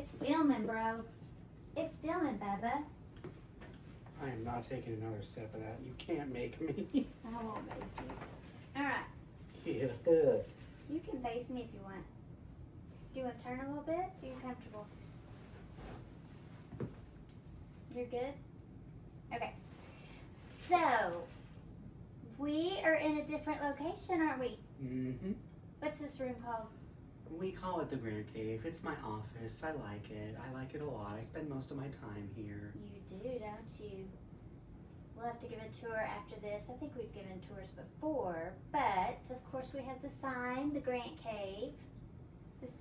It's filming, bro. It's filming, Bubba. I am not taking another sip of that. You can't make me. I won't make you. Alright. Yeah. You can face me if you want. Do you want to turn a little bit? Are you comfortable? You're good? Okay. So, we are in a different location, aren't we? Mm-hmm. What's this room called? We call it the Grand Cave. It's my office. I like it. I like it a lot. I spend most of my time here. You do, don't you? We'll have to give a tour after this. I think we've given tours before, but of course we have the sign, the Grant Cave. This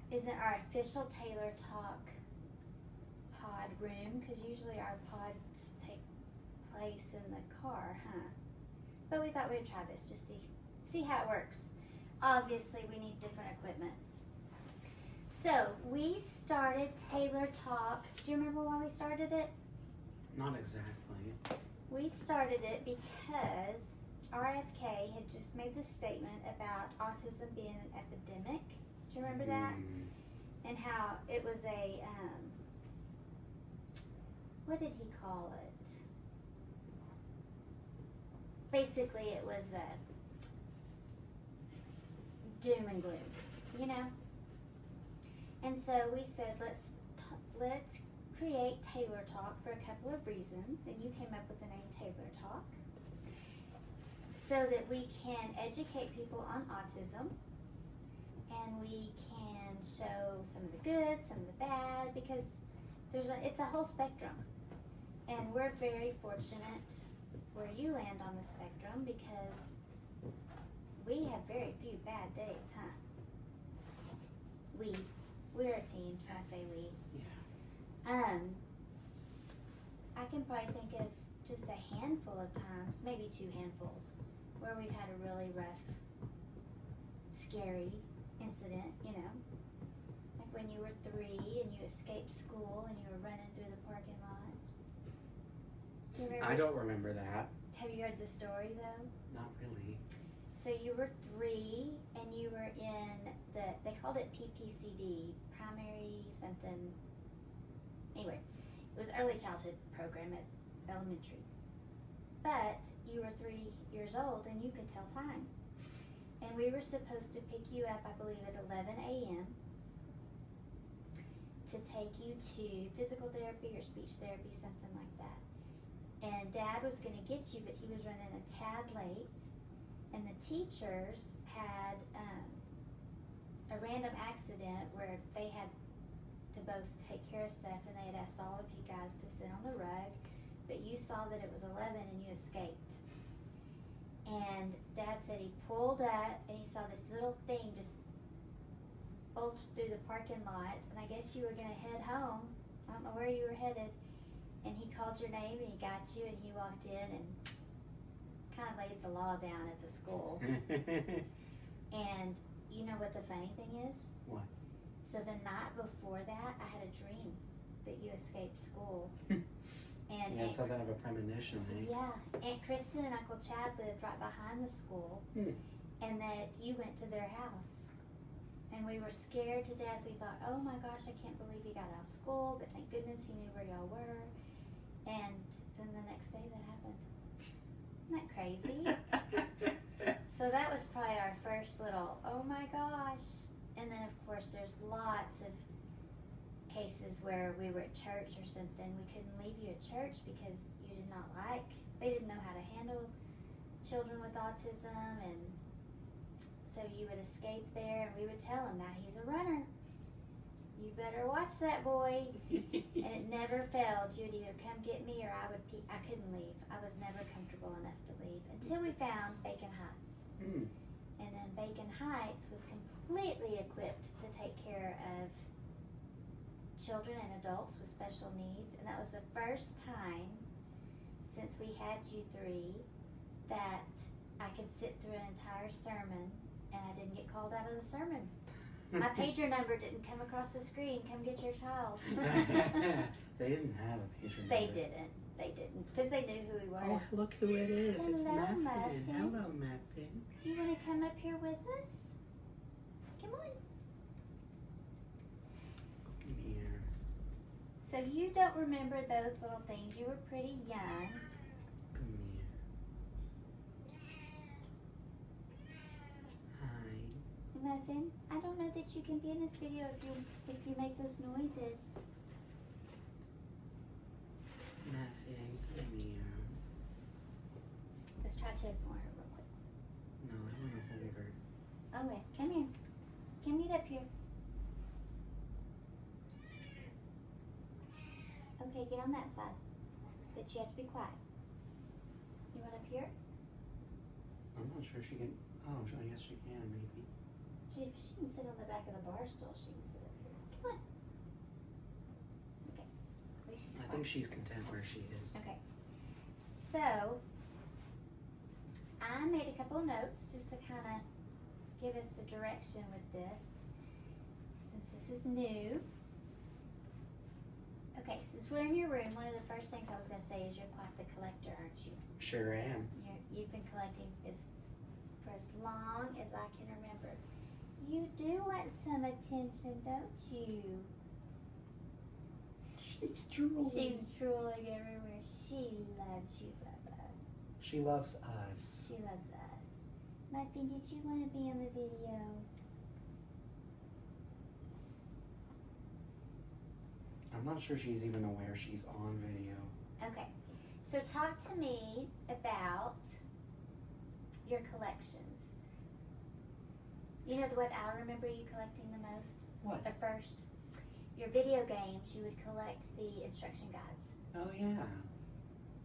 isn't our official Taylor Talk pod room, because usually our pods take place in the car, huh? But we thought we'd try this, just see how it works. Obviously we need different equipment. So we started Taylor Talk. Do you remember why we started it? Not exactly. We started it because RFK had just made this statement about autism being an epidemic. Do you remember that? And how it was a, what did he call it? Basically it was a doom and gloom, you know? And so we said, let's create Taylor Talk for a couple of reasons, and you came up with the name Taylor Talk, so that we can educate people on autism, and we can show some of the good, some of the bad, because it's a whole spectrum, and we're very fortunate where you land on the spectrum, because we have very few bad days, huh? We're a team, so I say we. Yeah. I can probably think of just a handful of times, maybe 2 handfuls, where we've had a really rough, scary incident, you know? Like when you were 3 and you escaped school and you were running through the parking lot. Do you remember? I don't remember that. Have you heard the story though? Not really. So you were 3 and you were in they called it PPCD, primary something. Anyway, it was early childhood program at elementary. But you were 3 years old and you could tell time. And we were supposed to pick you up, I believe, at 11 a.m. to take you to physical therapy or speech therapy, something like that. And Dad was going to get you, but he was running a tad late. And the teachers had a random accident where they had to both take care of stuff, and they had asked all of you guys to sit on the rug, but you saw that it was 11 and you escaped. And Dad said he pulled up and he saw this little thing just bolt through the parking lot, and I guess you were gonna head home. I don't know where you were headed, and he called your name and he got you, and he walked in and kind of laid the law down at the school. And you know what the funny thing is? What? So the night before that, I had a dream that you escaped school. And Yeah, something of a premonition, eh? yeah, Aunt Kristen and Uncle Chad lived right behind the school, and that you went to their house. And we were scared to death. We thought, oh my gosh, I can't believe he got out of school, but thank goodness he knew where y'all were. And then the next day that happened. Isn't that crazy? So that was probably our first little, oh my gosh. And then of course there's lots of cases where we were at church or something. We couldn't leave you at church because you did not they didn't know how to handle children with autism, and so you would escape there, and we would tell him, now he's a runner. You better watch that boy. And it never failed. You would either come get me or I couldn't leave. I was never comfortable enough to leave until we found Bacon Heights. And then Bacon Heights was completely equipped to take care of children and adults with special needs, and that was the first time since we had you 3 that I could sit through an entire sermon and I didn't get called out of the sermon. My pager number didn't come across the screen, come get your child. They didn't have a pager number. They didn't, because they knew who we were. Oh, look who it is. It's Hello, Muffin. Muffin. Hello, Muffin. Do you want to come up here with us? Come on. So you don't remember those little things. You were pretty young. Come here. Hi. Muffin, I don't know that you can be in this video if you make those noises. Nothing. Come here. Let's try to ignore her real quick. No, I want to hold her. Oh wait, come here. Come get up here. Okay, get on that side. But you have to be quiet. You want up here? I'm not sure she can. Oh, I guess she can, maybe. If she can sit on the back of the bar stool, she can sit up here. Come on. Okay. At least she's I quiet. think she's content where she is. Okay. So, I made a couple of notes just to kind of give us a direction with this, since this is new. Okay, since we're in your room, one of the first things I was going to say is you're quite the collector, aren't you? Sure am. You've been collecting for as long as I can remember. You do want some attention, don't you? She's drooling. She's drooling everywhere. She loves you, Bubba. She loves us. She loves us. Muffin, did you want to be on the video? I'm not sure she's even aware she's on video. Okay, so talk to me about your collections. You know what I remember you collecting the most? What? Or first? Your video games, you would collect the instruction guides Oh, yeah.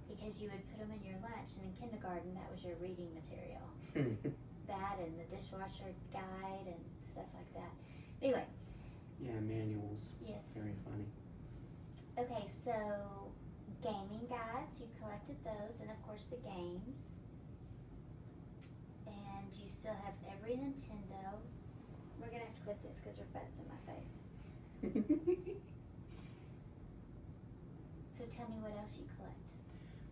because you would put them in your lunch, and in kindergarten that was your reading material. That and the dishwasher guide and stuff like that. Anyway. Yeah, manuals. Yes. Very funny. Okay, so gaming guides, you collected those, and of course the games. And you still have every Nintendo. We're gonna have to quit this because your butt's in my face. So tell me what else you collect.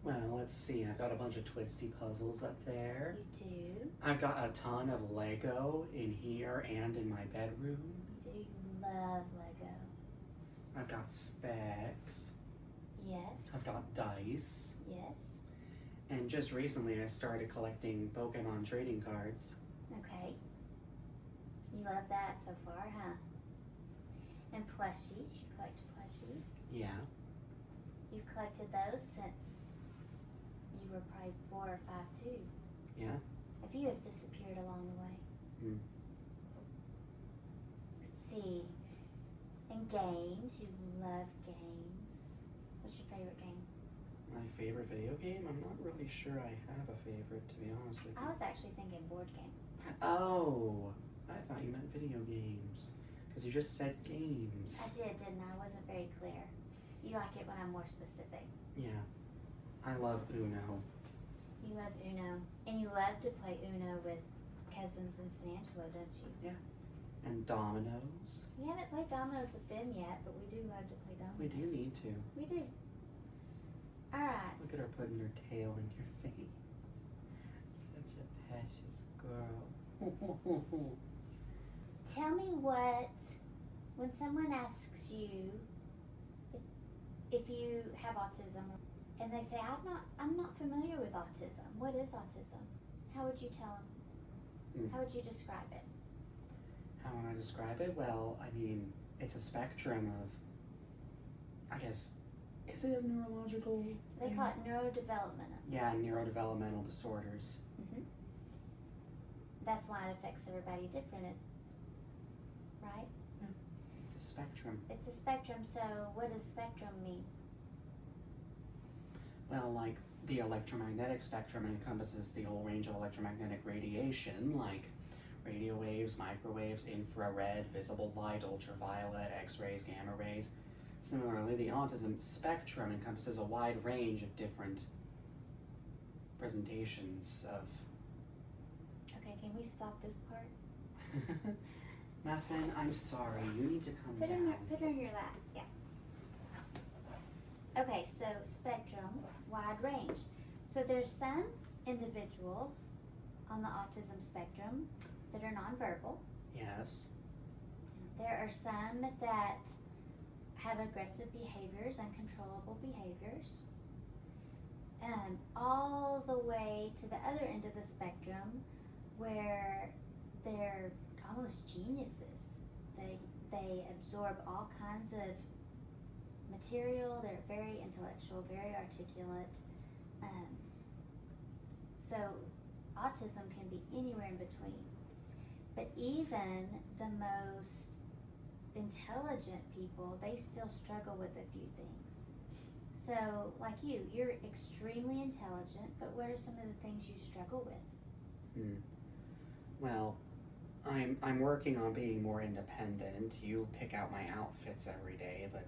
Well, let's see. I've got a bunch of twisty puzzles up there. You do. I've got a ton of Lego in here and in my bedroom. You do. You love Lego. I've got specs. Yes. I've got dice. Yes. And just recently I started collecting Pokemon trading cards. Okay. You love that so far, huh? And plushies. You collect plushies. Yeah. You've collected those since you were probably 4 or 5 too. Yeah. A few have disappeared along the way. Hmm. Let's see. And games. You love games. What's your favorite game? My favorite video game? I'm not really sure I have a favorite, to be honest with you. I was actually thinking board game. Oh, I thought you meant video games. Because you just said games. I did, didn't I? I wasn't very clear. You like it when I'm more specific. Yeah. I love Uno. You love Uno. And you love to play Uno with cousins in San Angelo, don't you? Yeah. And dominoes. We haven't played dominoes with them yet, but we do love to play dominoes. We do need to. We do. Alright. Look at her putting her tail in your face. Such a precious girl. Tell me what, when someone asks you if you have autism, and they say, I'm not familiar with autism. What is autism? How would you tell them? How would you describe it? How would I describe it? Well, I mean, it's a spectrum of, I guess, is it a neurological They thing? call it neurodevelopmental. Yeah, neurodevelopmental disorders. Mm-hmm. That's why it affects everybody different, right? It's a spectrum. It's a spectrum, so what does spectrum mean? Well, like the electromagnetic spectrum encompasses the whole range of electromagnetic radiation, like radio waves, microwaves, infrared, visible light, ultraviolet, X-rays, gamma rays. Similarly, the autism spectrum encompasses a wide range of different presentations of... Okay, can we stop this part? Muffin, I'm sorry, you need to come Put down. her in your lap, yeah. Okay, so spectrum, wide range. So there's some individuals on the autism spectrum that are nonverbal. Yes. There are some that have aggressive behaviors, uncontrollable behaviors, all the way to the other end of the spectrum where they're almost geniuses. They absorb all kinds of material. They're very intellectual, very articulate. So autism can be anywhere in between. But even the most intelligent people, they still struggle with a few things. So, like you're extremely intelligent, but what are some of the things you struggle with? Well, I'm working on being more independent. You pick out my outfits every day, but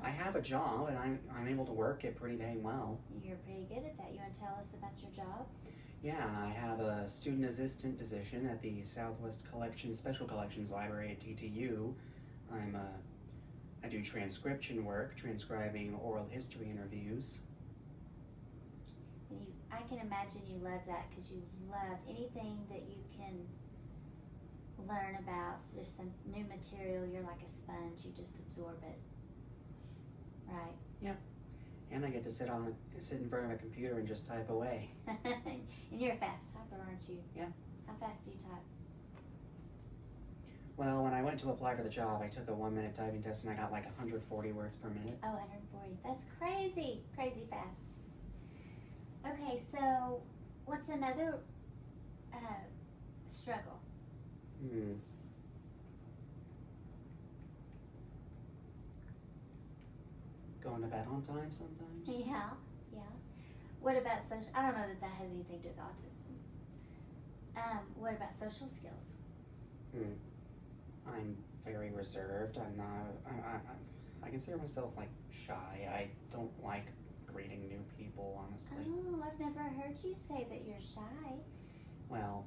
Yeah. I have a job and I'm able to work it pretty dang well. You're pretty good at that. You want to tell us about your job? Yeah, I have a student assistant position at the Southwest Special Collections Library at TTU. I do transcription work, transcribing oral history interviews. And I can imagine you love that because you love anything that you can learn about. So there's some new material, you're like a sponge, you just absorb it. Right? Yeah. And I get to sit in front of a computer and just type away. And you're a fast typer, aren't you? Yeah. How fast do you type? Well, when I went to apply for the job, I took a 1-minute typing test and I got like 140 words per minute. Oh, 140. That's crazy. Crazy fast. Okay, so what's another struggle? Going to bed on time sometimes? Yeah. What about social? I don't know that has anything to do with autism. What about social skills? I'm very reserved. I consider myself like shy. I don't like greeting new people, honestly. Oh, I've never heard you say that you're shy. Well,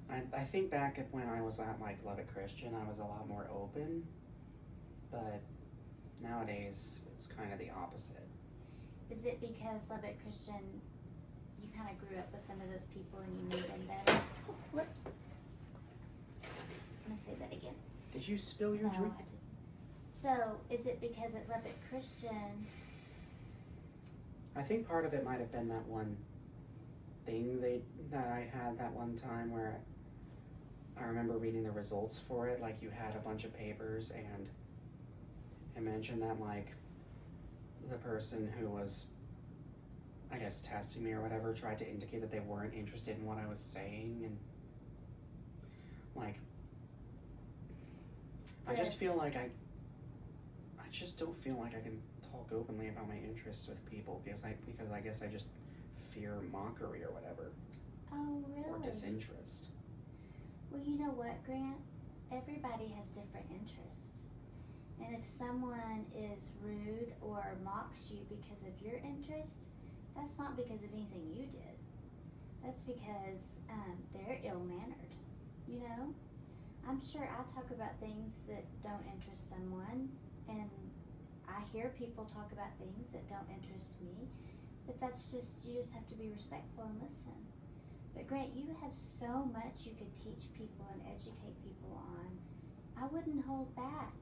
I think back at when I was at like Lubbock Christian, I was a lot more open, but nowadays it's kind of the opposite. Is it because Lubbock Christian, you kind of grew up with some of those people and you knew them better? Oh, whoops. I'm going to say that again. Did you spill your No, drink? I didn't. So, is it because at Lubbock Christian? I think part of it might have been that one thing that I had that one time where I remember reading the results for it. Like you had a bunch of papers and it mentioned that like the person who was, I guess, testing me or whatever tried to indicate that they weren't interested in what I was saying, and like I just feel like I just don't feel like I can talk openly about my interests with people because I guess I just fear mockery or whatever. Oh, really? Or disinterest. Well, you know what, Grant? Everybody has different interests. And if someone is rude or mocks you because of your interest, that's not because of anything you did. That's because they're ill-mannered, you know? I'm sure I talk about things that don't interest someone, and I hear people talk about things that don't interest me, but you just have to be respectful and listen. But Grant, you have so much you could teach people and educate people on. I wouldn't hold back.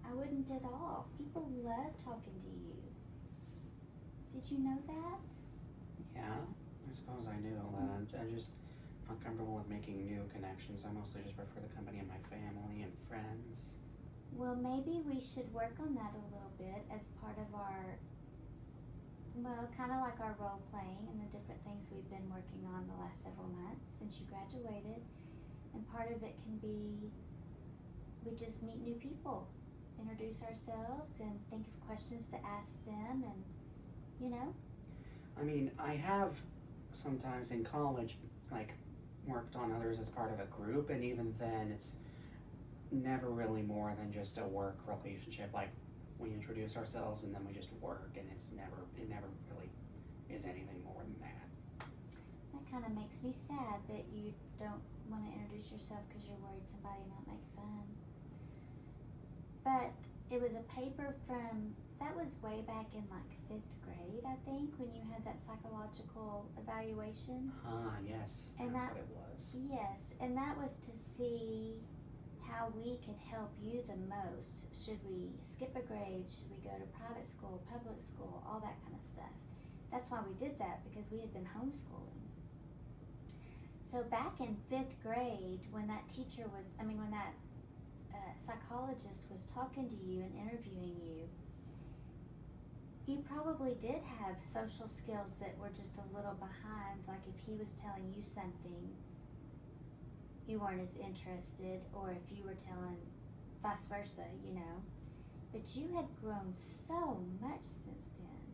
I wouldn't at all. People love talking to you. Did you know that? Yeah, I suppose I knew, but I'm just not comfortable with making new connections. I mostly just prefer the company of my family and friends. Well, maybe we should work on that a little bit as part of our, kind of like our role playing and the different things we've been working on the last several months since you graduated. And part of it can be we just meet new people, introduce ourselves, and think of questions to ask them, and you know. I mean, I have sometimes in college, like, worked on others as part of a group, and even then, it's never really more than just a work relationship. Like, we introduce ourselves and then we just work, and it never really is anything more than that. That kind of makes me sad that you don't want to introduce yourself because you're worried somebody might make fun. But it was a paper that was way back in like 5th grade, I think, when you had that psychological evaluation. Yes, And that's what it was. Yes, and that was to see how we can help you the most. Should we skip a grade? Should we go to private school, public school, all that kind of stuff. That's why we did that, because we had been homeschooling. So back in 5th grade, when that psychologist was talking to you and interviewing you, he probably did have social skills that were just a little behind. Like if he was telling you something, you weren't as interested, or if you were telling vice versa, you know. But you had grown so much since then,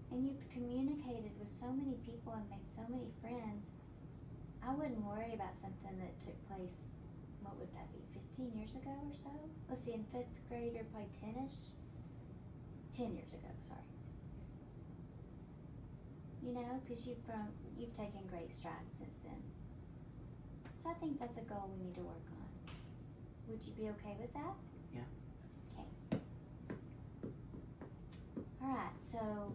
and you've communicated with so many people and made so many friends. I wouldn't worry about something that took place, what would that be, 15 years ago or so? Let's see, in 5th grade, you're probably 10-ish. 10 years ago, sorry. You know, because you've taken great strides since then. So I think that's a goal we need to work on. Would you be okay with that? Yeah. Okay. Alright, so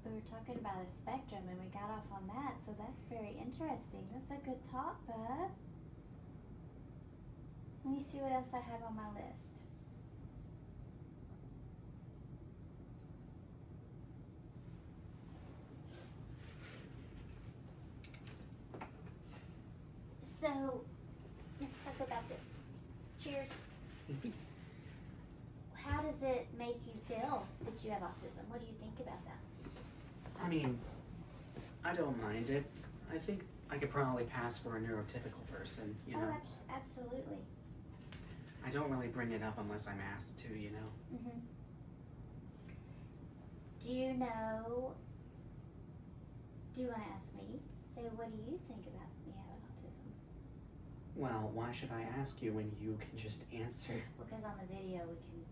we were talking about a spectrum and we got off on that, so that's very interesting. That's a good talk, bud. Let me see what else I have on my list. So, let's talk about this. Cheers. How does it make you feel that you have autism? What do you think about that? I mean, I don't mind it. I think I could probably pass for a neurotypical person, you know. Oh, absolutely. I don't really bring it up unless I'm asked to, you know. Mm-hmm. Do you want to ask me? Say, what do you think about me having autism? Well, why should I ask you when you can just answer? Because on the video we can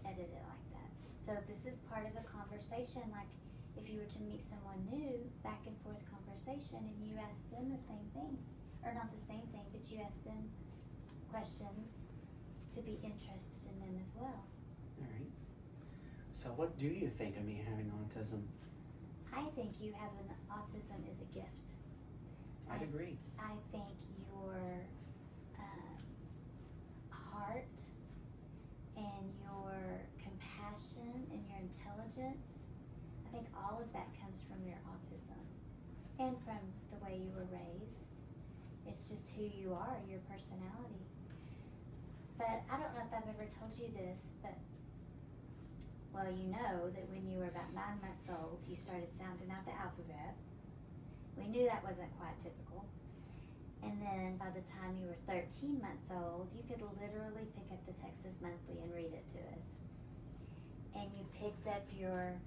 edit it like that. So this is part of a conversation, like if you were to meet someone new, back and forth conversation, and you ask them the same thing. Or not the same thing, but you ask them questions to be interested in them as well. Alright. So what do you think of me having autism? I think you having autism is a gift. I'd agree. I think your heart and your compassion and your intelligence, I think all of that comes from your autism and from the way you were raised. It's just who you are, your personality. But I don't know if I've ever told you this, but well, you know that when you were about 9 months old, you started sounding out the alphabet. We knew that wasn't quite typical. And then by the time you were 13 months old, you could literally pick up the Texas Monthly and read it to us. And you picked up your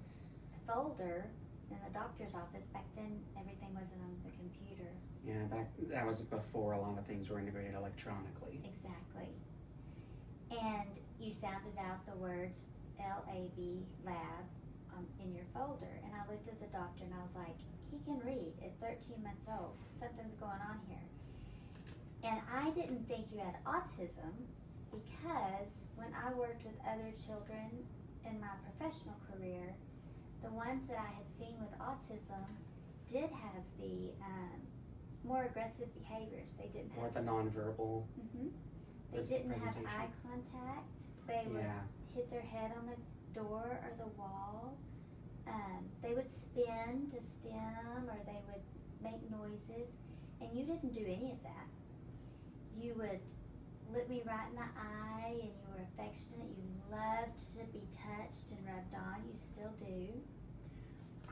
folder in the doctor's office. Back then, everything wasn't on the computer. Yeah, that was before a lot of things were integrated electronically. Exactly. And you sounded out the words LAB, lab, in your folder. And I looked at the doctor and I was like, he can read at 13 months old. Something's going on here. And I didn't think you had autism because when I worked with other children in my professional career, the ones that I had seen with autism did have the more aggressive behaviors. They didn't have... Or the nonverbal. Mm-hmm. They didn't have eye contact. They would hit their head on the door or the wall. They would spin to stim, or they would make noises, and you didn't do any of that. You would look me right in the eye, and you were affectionate. You loved to be touched and rubbed on. You still do.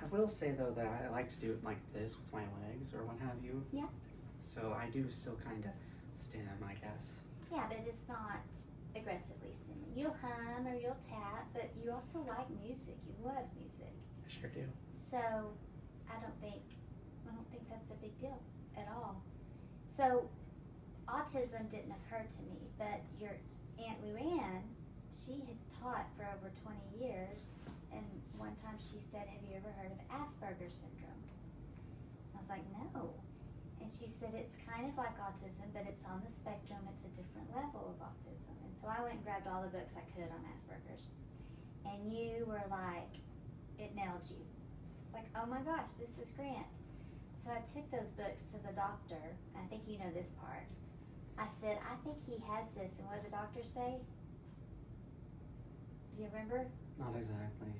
I will say though that I like to do it like this with my legs or what have you. Yeah. So I do still kind of stim, I guess. Yeah, but it's not aggressively stimming. You'll hum or you'll tap, but you also like music. You love music. I sure do. So I don't think that's a big deal at all. So autism didn't occur to me, but your Aunt Luann, she had taught for over 20 years, and one time she said, have you ever heard of Asperger's syndrome? I was like, no. And she said, it's kind of like autism, but it's on the spectrum. It's a different level of autism. And so I went and grabbed all the books I could on Asperger's. And you were like, it nailed you. It's like, oh my gosh, this is Grant. So I took those books to the doctor. I think you know this part. I said, said, I think he has this. And what did the doctor say? Do you remember? Not exactly.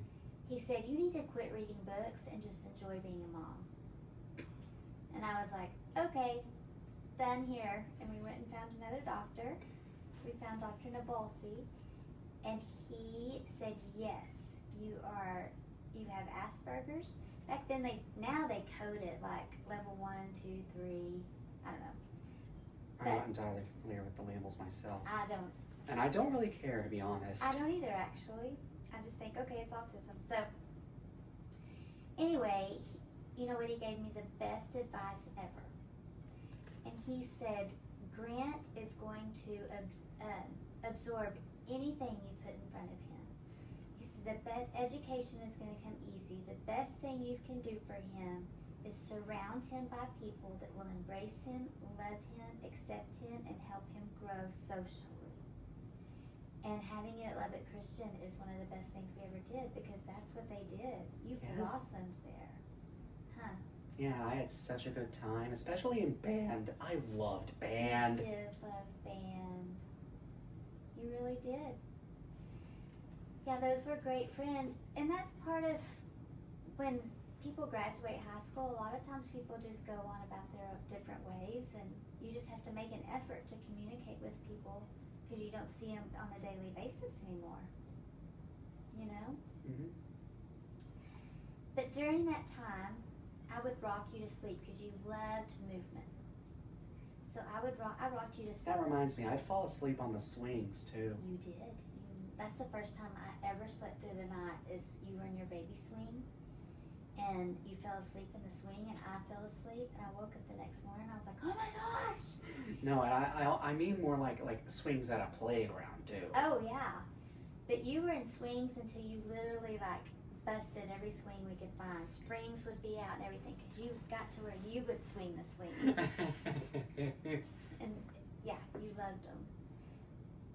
He said, you need to quit reading books and just enjoy being a mom. And I was like, okay, done here. And we went and found another doctor. We found Dr. Nabalsi. And he said, yes, you have Asperger's. Back then, now they code it like level 1, 2, 3, I don't know. I'm not entirely familiar with the labels myself. I don't. And I don't really care, to be honest. I don't either, actually. I just think, okay, it's autism. So, anyway, you know what? He gave me the best advice ever. And he said, Grant is going to absorb anything you put in front of him. He said, the best education is going to come easy. The best thing you can do for him is surround him by people that will embrace him, love him, accept him, and help him grow socially. And having you at Love It Christian is one of the best things we ever did, because that's what they did. You blossomed there. Huh. Yeah, I had such a good time, especially in band. I loved band. You did love band. You really did. Yeah, those were great friends. And that's part of when people graduate high school, a lot of times people just go on about their different ways, and you just have to make an effort to communicate with people because you don't see them on a daily basis anymore. You know? Mm-hmm. But during that time, I would rock you to sleep because you loved movement. So I rocked you to sleep. That reminds me, I'd fall asleep on the swings too. You did. That's the first time I ever slept through the night, is you were in your baby swing and you fell asleep in the swing and I fell asleep, and I woke up the next morning and I was like, oh my gosh! No, and I mean more like swings at a playground too. Oh yeah. But you were in swings until you literally like busted every swing we could find. Springs would be out and everything because you got to where you would swing the swing. And yeah, you loved them.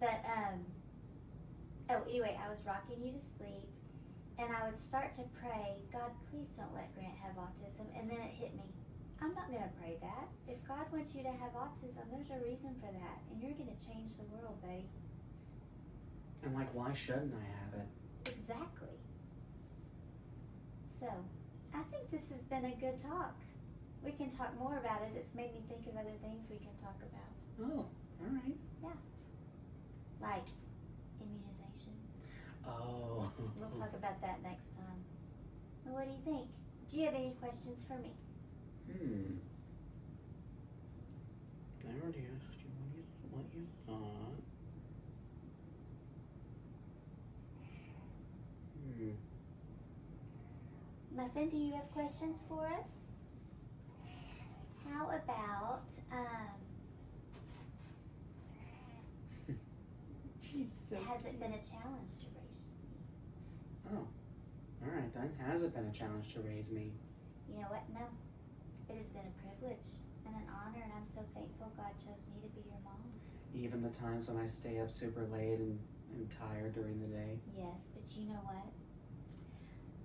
But anyway, I was rocking you to sleep, and I would start to pray, God, please don't let Grant have autism. And then it hit me, I'm not going to pray that. If God wants you to have autism, there's a reason for that, and you're going to change the world, babe. I'm like, why shouldn't I have it? Exactly. So, I think this has been a good talk. We can talk more about it. It's made me think of other things we can talk about. Oh, all right. Yeah. Like immunizations. Oh. We'll talk about that next time. So what do you think? Do you have any questions for me? I already asked you what you thought. Muffin, do you have questions for us? How about, She's so has it been a challenge to raise me? Oh, all right then. Has it been a challenge to raise me? You know what? No. It has been a privilege and an honor, and I'm so thankful God chose me to be your mom. Even the times when I stay up super late and am tired during the day? Yes, but you know what?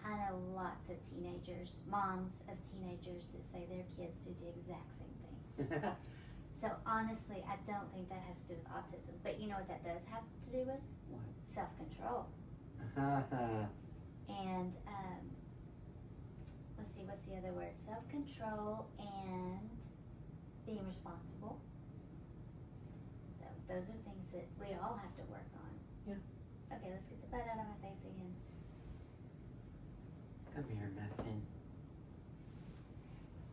I know lots of teenagers, moms of teenagers, that say their kids do the exact same thing. So honestly, I don't think that has to do with autism. But you know what that does have to do with? What? Self-control. And let's see, what's the other word? Self-control and being responsible. So those are things that we all have to work on. Yeah. Okay, let's get the butt out of my face again. Come here, Muffin.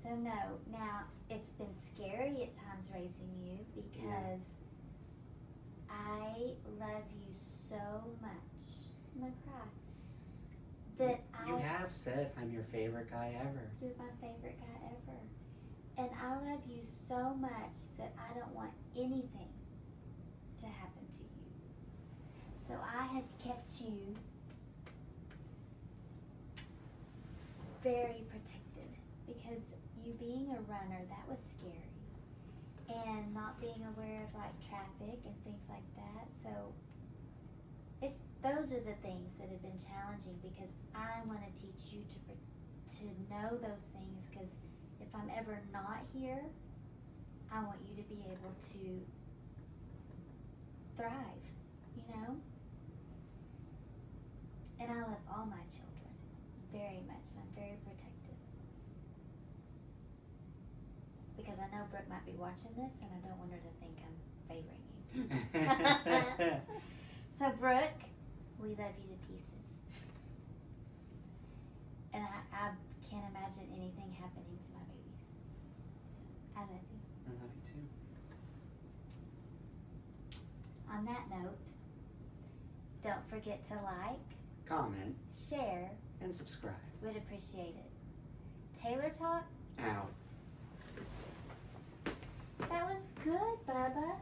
So no, now it's been scary at times raising you because I love you so much. I'm gonna cry. You have said I'm your favorite guy ever. You're my favorite guy ever. And I love you so much that I don't want anything to happen to you. So I have kept you very protected, because you being a runner, that was scary, and not being aware of like traffic and things like that. So those are the things that have been challenging, because I want to teach you to know those things, because if I'm ever not here, I want you to be able to thrive, you know? And I love all my children very much. I'm very protective. Because I know Brooke might be watching this and I don't want her to think I'm favoring you. So Brooke, we love you to pieces. And I can't imagine anything happening to my babies. So, I love you. I love you too. On that note, don't forget to like, Comment, share, and subscribe. we'd appreciate it. Taylor Talk, Out. that was good, Bubba.